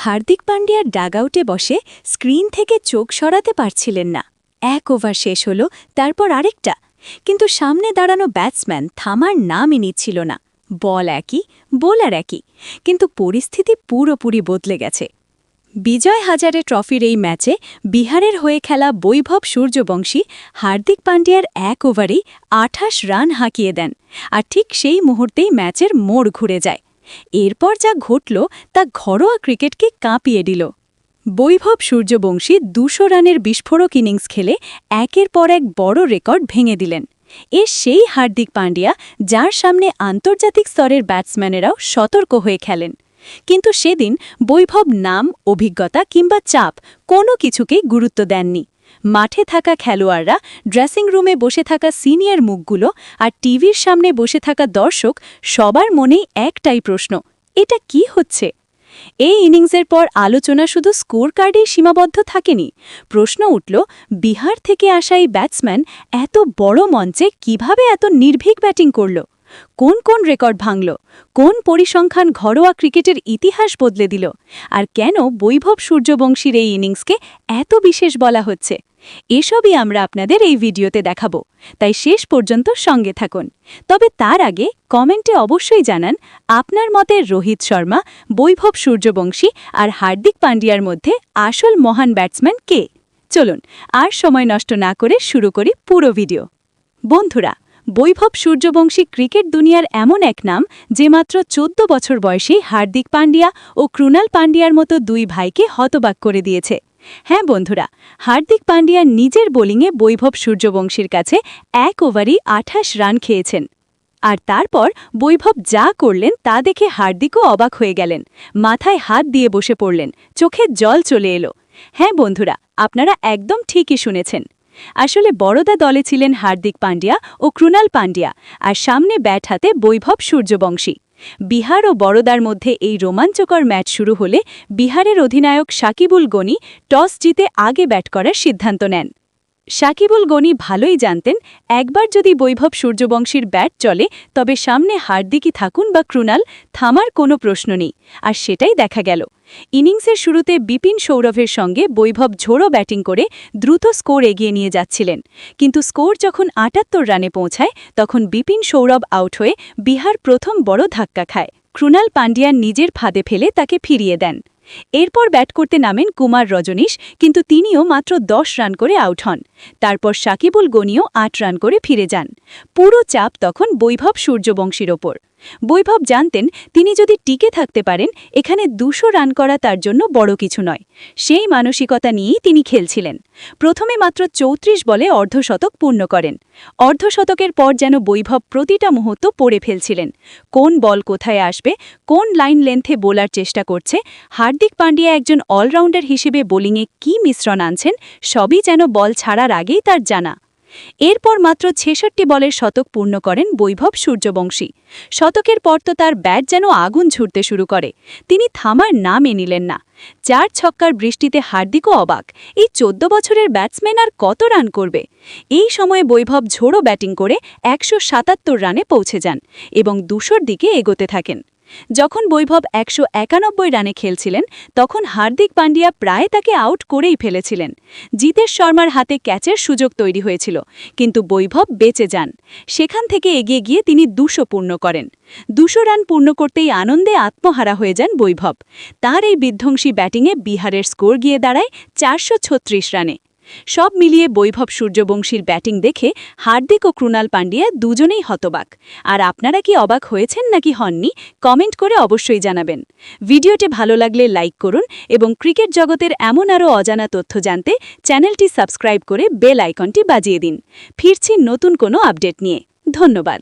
হার্দিক পান্ডিয়ার ডাগআউটে বসে স্ক্রিন থেকে চোখ সরাতে পারছিলেন না। এক ওভার শেষ হল, তারপর আরেকটা, কিন্তু সামনে দাঁড়ানো ব্যাটসম্যান থামার নামই নিচ্ছিল না। বল একই, বোলার একই, কিন্তু পরিস্থিতি পুরোপুরি বদলে গেছে। বিজয় হাজারে ট্রফির এই ম্যাচে বিহারের হয়ে খেলা বৈভব সূর্যবংশী হার্দিক পান্ডিয়ার এক ওভারেই ২৮ রান হাঁকিয়ে দেন, আর ঠিক সেই মুহূর্তেই ম্যাচের মোড় ঘুরে যায়। এরপর যা ঘটল তা ঘরোয়া ক্রিকেটকে কাঁপিয়ে দিল। বৈভব সূর্যবংশী ২০০ রানের বিস্ফোরক ইনিংস খেলে একের পর এক বড় রেকর্ড ভেঙে দিলেন। সেই হার্দিক পান্ডিয়া যার সামনে আন্তর্জাতিক স্তরের ব্যাটসম্যানেরাও সতর্ক হয়ে খেলেন। কিন্তু সেদিন বৈভব নাম, অভিজ্ঞতা কিংবা চাপ কোনো কিছুকেই গুরুত্ব দেননি। মাঠে থাকা খেলোয়াড়রা, ড্রেসিং রুমে বসে থাকা সিনিয়র মুখগুলো আর টিভির সামনে বসে থাকা দর্শক, সবার মনেই একটাই প্রশ্ন, এটা কি হচ্ছে? এই ইনিংসের পর আলোচনা শুধু স্কোর কার্ডেই সীমাবদ্ধ থাকেনি। প্রশ্ন উঠল, বিহার থেকে আসা এই ব্যাটসম্যান এত বড় মঞ্চে কিভাবে এত নির্ভীক ব্যাটিং করল? কোন কোন রেকর্ড ভাঙল? কোন পরিসংখ্যান ঘরোয়া ক্রিকেটের ইতিহাস বদলে দিল? আর কেন বৈভব সূর্যবংশীর এই ইনিংসকে এত বিশেষ বলা হচ্ছে? এসবই আমরা আপনাদের এই ভিডিওতে দেখাবো, তাই শেষ পর্যন্ত সঙ্গে থাকুন। তবে তার আগে কমেন্টে অবশ্যই জানান আপনার মতে রোহিত শর্মা, বৈভব সূর্যবংশী আর হার্দিক পান্ডিয়ার মধ্যে আসল মহান ব্যাটসম্যান কে? চলুন আর সময় নষ্ট না করে শুরু করি পুরো ভিডিও। বন্ধুরা, বৈভব সূর্যবংশী ক্রিকেট দুনিয়ার এমন এক নাম যে মাত্র ১৪ বছর বয়সেই হার্দিক পান্ডিয়া ও ক্রুনাল পান্ডিয়ার মতো দুই ভাইকে হতবাক করে দিয়েছে। হ্যাঁ বন্ধুরা, হার্দিক পান্ডিয়া নিজের বোলিংয়ে বৈভব সূর্যবংশীর কাছে এক ওভারেই ২৮ রান খেয়েছেন। আর তারপর বৈভব যা করলেন তা দেখে হার্দিকও অবাক হয়ে গেলেন, মাথায় হাত দিয়ে বসে পড়লেন, চোখে জল চলে এলো। হ্যাঁ বন্ধুরা, আপনারা একদম ঠিকই শুনেছেন। আসলে বড়দা দলে ছিলেন হার্দিক পান্ডিয়া ও ক্রুনাল পান্ডিয়া, আর সামনে ব্যাট হাতে বৈভব সূর্যবংশী। বিহার ও বড়দার মধ্যে এই রোমাঞ্চকর ম্যাচ শুরু হলে বিহারের অধিনায়ক শাকিবুল গনি টস জিতে আগে ব্যাট করার সিদ্ধান্ত নেন। শাকিবুল গনি ভালোই জানতেন, একবার যদি বৈভব সূর্যবংশীর ব্যাট চলে তবে সামনে হার্দিকই থাকুন বা ক্রুনাল, থামার কোনো প্রশ্ন নেই। আর সেটাই দেখা গেল। ইনিংসের শুরুতে বিপিন সৌরভের সঙ্গে বৈভব ঝোড়ো ব্যাটিং করে দ্রুত স্কোর এগিয়ে নিয়ে যাচ্ছিলেন, কিন্তু স্কোর যখন ৭৮ রানে পৌঁছায় তখন বিপিন সৌরভ আউট হয়ে বিহার প্রথম বড় ধাক্কা খায়। ক্রুনাল পান্ডিয়া নিজের ফাঁদে ফেলে তাকে ফিরিয়ে দেন। এরপর ব্যাট করতে নামেন কুমার রজনীশ, কিন্তু তিনিও মাত্র ১০ রান করে আউট হন। তারপর শাকিবুল গনিও ৮ রান করে ফিরে যান। পুরো চাপ তখন বৈভব সূর্যবংশীর ওপর। বৈভব জানতেন, তিনি যদি টিকে থাকতে পারেন, এখানে ২০০ রান করা তার জন্য বড় কিছু নয়। সেই মানসিকতা নিয়েই তিনি খেলছিলেন। প্রথমে মাত্র ৩৪ বলে অর্ধশতক পূর্ণ করেন। অর্ধশতকের পর যেন বৈভব প্রতিটা মুহূর্ত পড়ে ফেলছিলেন। কোন বল কোথায় আসবে, কোন লাইন লেন্থে বোলার চেষ্টা করছে, হার্দিক পান্ডিয়া একজন অলরাউন্ডার হিসেবে বোলিংয়ে কী মিশ্রণ আনছেন, সবই যেন বল ছাড়ার আগেই তার জানা। এরপর মাত্র ৬৬ বলের শতক পূর্ণ করেন বৈভব সূর্যবংশী। শতকের পর তো তার ব্যাট যেন আগুন ছুটতে শুরু করে। তিনি থামার নামই নিলেন না। ৪ ছক্কার বৃষ্টিতে হার্দিকও অবাক, এই ১৪ বছরের ব্যাটসম্যান আর কত রান করবে? এই সময়ে বৈভব ঝোড়ো ব্যাটিং করে ১৭৭ রানে পৌঁছে যান এবং ২০০-র দিকে এগোতে থাকেন। যখন বৈভব ১৯১ রানে খেলছিলেন তখন হার্দিক পান্ডিয়া প্রায় তাকে আউট করেই ফেলেছিলেন। জিতেশ শর্মার হাতে ক্যাচের সুযোগ তৈরি হয়েছিল, কিন্তু বৈভব বেঁচে যান। সেখান থেকে এগিয়ে গিয়ে তিনি ২০০ পূর্ণ করেন। ২০০ রান পূর্ণ করতেই আনন্দে আত্মহারা হয়ে যান বৈভব। তার এই বিধ্বংসী ব্যাটিংয়ে বিহারের স্কোর গিয়ে দাঁড়ায় ৪৩৬ রানে। সব মিলিয়ে বৈভব সূর্যবংশীর ব্যাটিং দেখে হার্দিক ও ক্রুনাল পান্ডিয়া দুজনেই হতবাক। আর আপনারা কি অবাক হয়েছেন নাকি হননি, কমেন্ট করে অবশ্যই জানাবেন। ভিডিওটি ভালো লাগলে লাইক করুন এবং ক্রিকেট জগতের এমন আরও অজানা তথ্য জানতে চ্যানেলটি সাবস্ক্রাইব করে বেল আইকনটি বাজিয়ে দিন। ফিরছি নতুন কোনো আপডেট নিয়ে। ধন্যবাদ।